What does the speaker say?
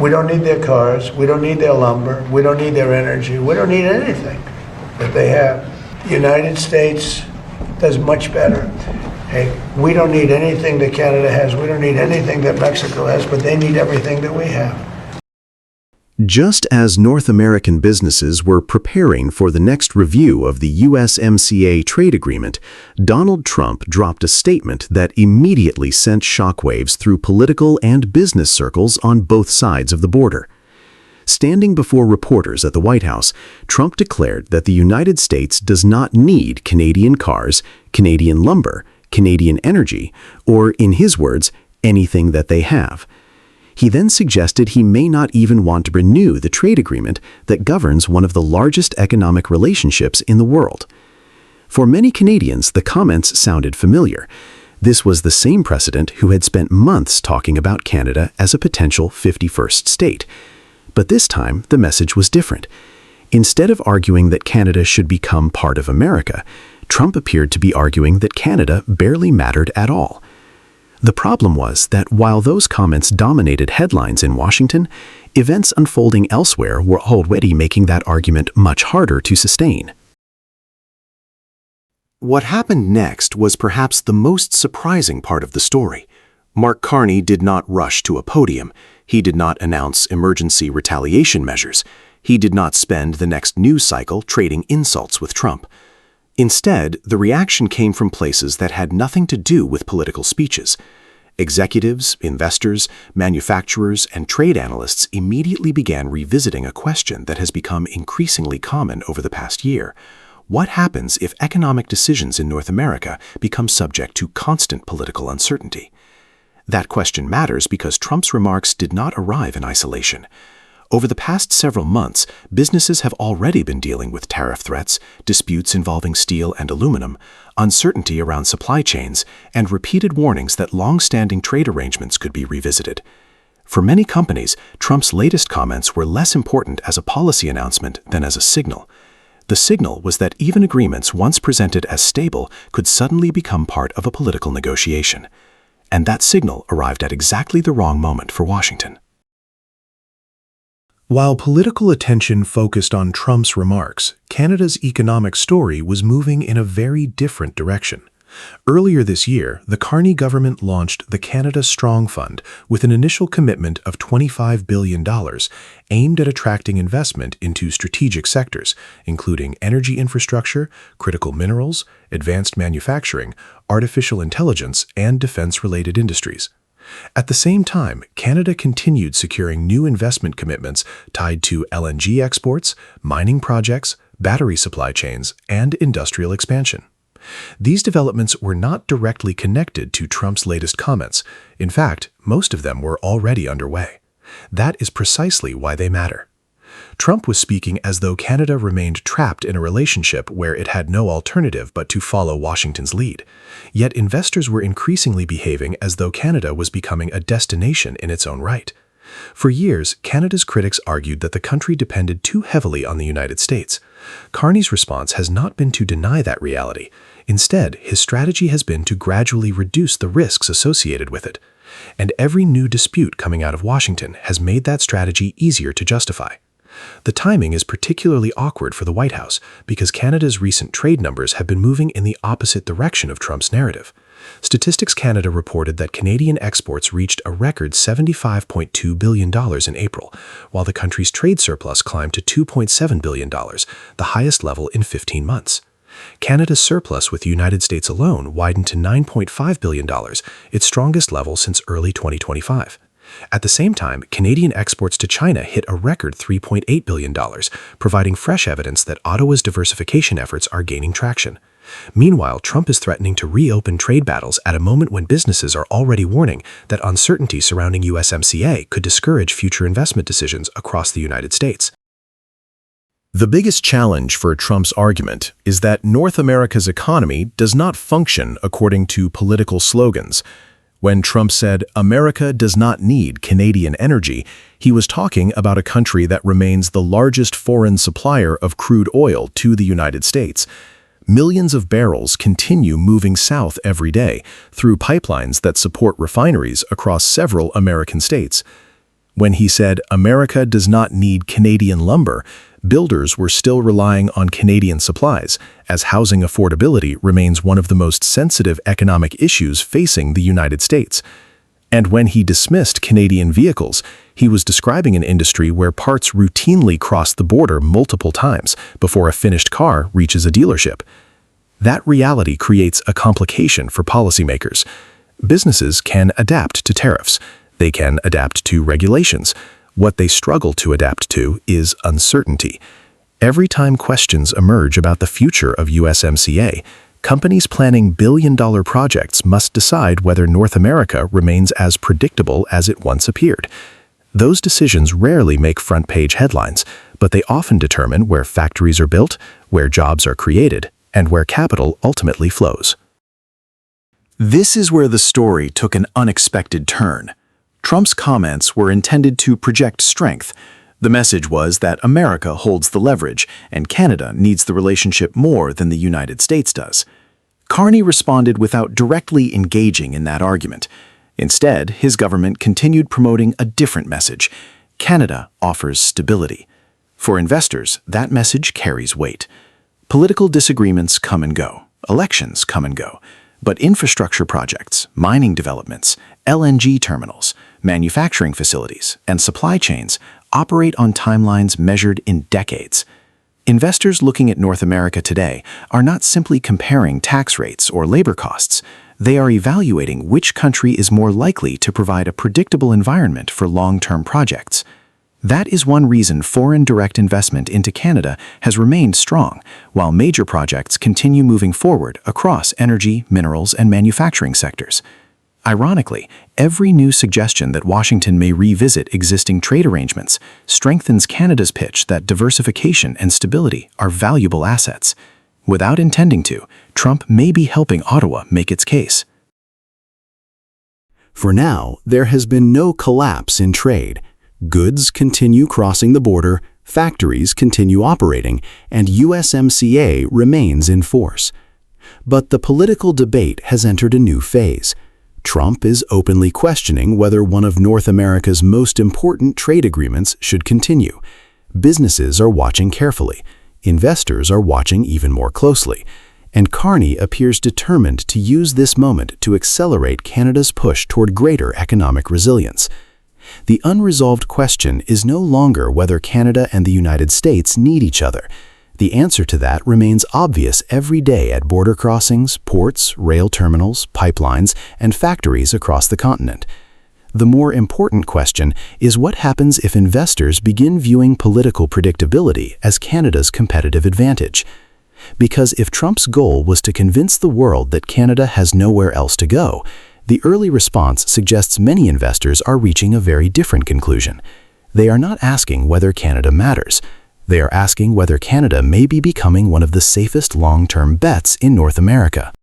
We don't need their cars, we don't need their lumber, we don't need their energy, we don't need anything that they have. The United States does much better. Hey, we don't need anything that Canada has, we don't need anything that Mexico has, but they need everything that we have. Just as North American businesses were preparing for the next review of the USMCA trade agreement, Donald Trump dropped a statement that immediately sent shockwaves through political and business circles on both sides of the border. Standing before reporters at the White House, Trump declared that the United States does not need Canadian cars, Canadian lumber, Canadian energy, or, in his words, anything that they have. He then suggested he may not even want to renew the trade agreement that governs one of the largest economic relationships in the world. For many Canadians, the comments sounded familiar. This was the same president who had spent months talking about Canada as a potential 51st state. But this time, the message was different. Instead of arguing that Canada should become part of America, Trump appeared to be arguing that Canada barely mattered at all. The problem was that while those comments dominated headlines in Washington, events unfolding elsewhere were already making that argument much harder to sustain. What happened next was perhaps the most surprising part of the story. Mark Carney did not rush to a podium. He did not announce emergency retaliation measures. He did not spend the next news cycle trading insults with Trump. Instead, the reaction came from places that had nothing to do with political speeches. Executives, investors, manufacturers, and trade analysts immediately began revisiting a question that has become increasingly common over the past year. What happens if economic decisions in North America become subject to constant political uncertainty? That question matters because Trump's remarks did not arrive in isolation. Over the past several months, businesses have already been dealing with tariff threats, disputes involving steel and aluminum, uncertainty around supply chains, and repeated warnings that long-standing trade arrangements could be revisited. For many companies, Trump's latest comments were less important as a policy announcement than as a signal. The signal was that even agreements once presented as stable could suddenly become part of a political negotiation. And that signal arrived at exactly the wrong moment for Washington. While political attention focused on Trump's remarks, Canada's economic story was moving in a very different direction. Earlier this year, the Carney government launched the Canada Strong Fund with an initial commitment of $25 billion aimed at attracting investment into strategic sectors, including energy infrastructure, critical minerals, advanced manufacturing, artificial intelligence, and defense-related industries. At the same time, Canada continued securing new investment commitments tied to LNG exports, mining projects, battery supply chains, and industrial expansion. These developments were not directly connected to Trump's latest comments. In fact, most of them were already underway. That is precisely why they matter. Trump was speaking as though Canada remained trapped in a relationship where it had no alternative but to follow Washington's lead. Yet investors were increasingly behaving as though Canada was becoming a destination in its own right. For years, Canada's critics argued that the country depended too heavily on the United States. Carney's response has not been to deny that reality. Instead, his strategy has been to gradually reduce the risks associated with it. And every new dispute coming out of Washington has made that strategy easier to justify. The timing is particularly awkward for the White House because Canada's recent trade numbers have been moving in the opposite direction of Trump's narrative. Statistics Canada reported that Canadian exports reached a record $75.2 billion in April, while the country's trade surplus climbed to $2.7 billion, the highest level in 15 months. Canada's surplus with the United States alone widened to $9.5 billion, its strongest level since early 2025. At the same time, Canadian exports to China hit a record $3.8 billion, providing fresh evidence that Ottawa's diversification efforts are gaining traction. Meanwhile, Trump is threatening to reopen trade battles at a moment when businesses are already warning that uncertainty surrounding USMCA could discourage future investment decisions across the United States. The biggest challenge for Trump's argument is that North America's economy does not function according to political slogans. When Trump said, "America does not need Canadian energy," he was talking about a country that remains the largest foreign supplier of crude oil to the United States. Millions of barrels continue moving south every day through pipelines that support refineries across several American states. When he said America does not need Canadian lumber, builders were still relying on Canadian supplies, as housing affordability remains one of the most sensitive economic issues facing the United States. And when he dismissed Canadian vehicles, he was describing an industry where parts routinely cross the border multiple times before a finished car reaches a dealership. That reality creates a complication for policymakers. Businesses can adapt to tariffs. They can adapt to regulations. What they struggle to adapt to is uncertainty. Every time questions emerge about the future of USMCA, companies planning billion-dollar projects must decide whether North America remains as predictable as it once appeared. Those decisions rarely make front-page headlines, but they often determine where factories are built, where jobs are created, and where capital ultimately flows. This is where the story took an unexpected turn. Trump's comments were intended to project strength. The message was that America holds the leverage, and Canada needs the relationship more than the United States does. Carney responded without directly engaging in that argument. Instead, his government continued promoting a different message. Canada offers stability. For investors, that message carries weight. Political disagreements come and go. Elections come and go. But infrastructure projects, mining developments, LNG terminals, manufacturing facilities, and supply chains operate on timelines measured in decades. Investors looking at North America today are not simply comparing tax rates or labor costs. They are evaluating which country is more likely to provide a predictable environment for long-term projects. That is one reason foreign direct investment into Canada has remained strong, while major projects continue moving forward across energy, minerals, and manufacturing sectors. Ironically, every new suggestion that Washington may revisit existing trade arrangements strengthens Canada's pitch that diversification and stability are valuable assets. Without intending to, Trump may be helping Ottawa make its case. For now, there has been no collapse in trade. Goods continue crossing the border, factories continue operating, and USMCA remains in force. But the political debate has entered a new phase. Trump is openly questioning whether one of North America's most important trade agreements should continue. Businesses are watching carefully. Investors are watching even more closely. And Carney appears determined to use this moment to accelerate Canada's push toward greater economic resilience. The unresolved question is no longer whether Canada and the United States need each other. The answer to that remains obvious every day at border crossings, ports, rail terminals, pipelines, and factories across the continent. The more important question is what happens if investors begin viewing political predictability as Canada's competitive advantage. Because if Trump's goal was to convince the world that Canada has nowhere else to go, the early response suggests many investors are reaching a very different conclusion. They are not asking whether Canada matters. They are asking whether Canada may be becoming one of the safest long-term bets in North America.